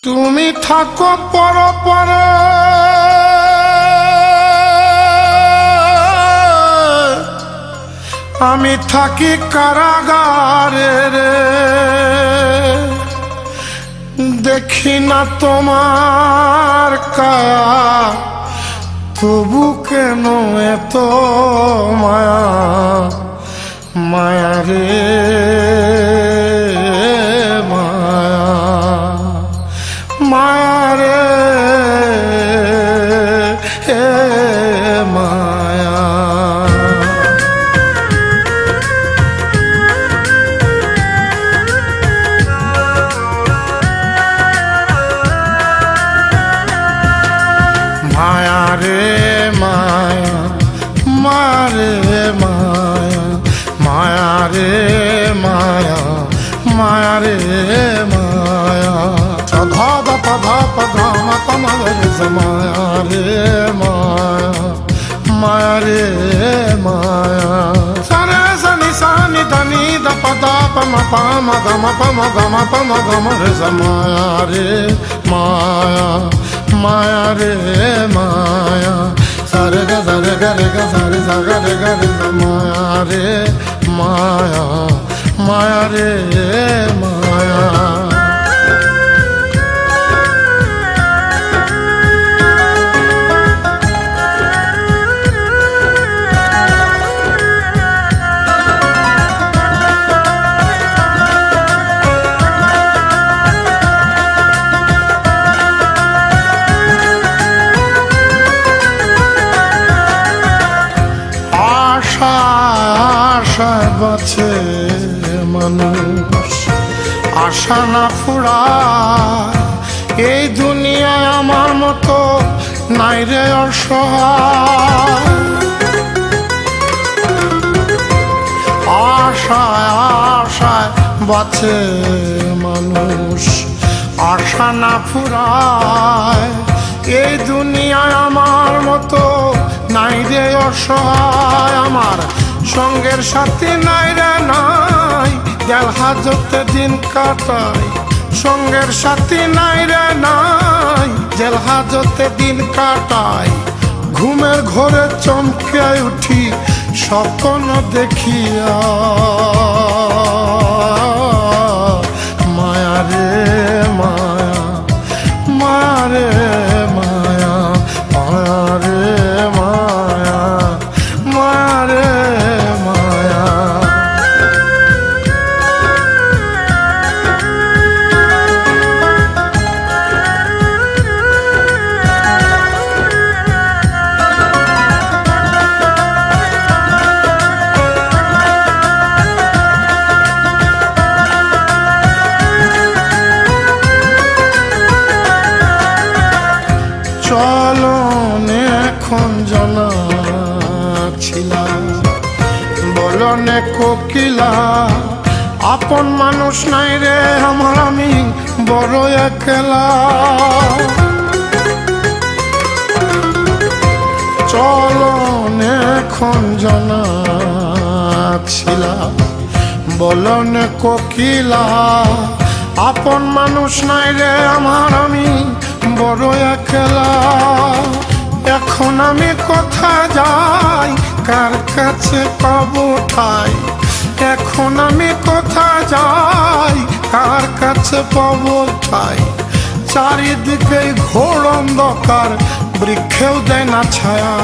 তুমি থাকো পর পর আমি থাকি কারাগারে রে, দেখি না তোমার কায়া তবু কেন এত মায়া মায়া রে মায়া রে মায়া। মায়া রে মায়া মায়া রে মায়া মায়া রে মায়া মায়া রে মায়া। সধা পধা পধা মতমরে মায়া রে মায়া মায়া রে মায়া। সরে সনি সনি ধনি দ পদা পম পম গম পম গম পম গম রে মায়া রে মায়া माया रे माया सारे ग सारे ग रे ग सारे सा ग रे ग रे माया रे माया माया रे माया। আশায় বাঁচে মানুষ আশা না ফুরায়, এই দুনিয়ায় আমার মতো নাই রে অসহায়। আশায় আশায় বাঁচে মানুষ আশা না ফুরায়, এই দুনিয়ায় আমার মতো নাই রে অসহায়। আমার সঙ্গের সাথে নাই রে নাই গেল হাজতে দিন কাটাই, সঙ্গের সাথে নাই রে নাই জেল হাজতে দিন কাটাই। ঘুমের ঘরে চমকে উঠি স্বপ্ন দেখিয়া মায়া রে মায়া মায়া রে মায়া মায়া রে মায়া মায়া রে মায়া। চলনে এখন জানা ছিলা বলনে কোকিলা, আপন মানুষ নাই রে আমার আমি বড় একলা। চলনে এখন জানা ছিলা বলনে কোকিলা, আপন মানুষ নাই রে আমার আমি বড় একলা। এখন আমি কোথায় যাই কার কাছে পাবো ঠাই, এখন আমি কোথায় যাই কার কাছে পাবো ঠাই। চারিদিকে ঘোর অন্ধকার বৃক্ষেও দেয় না ছায়া।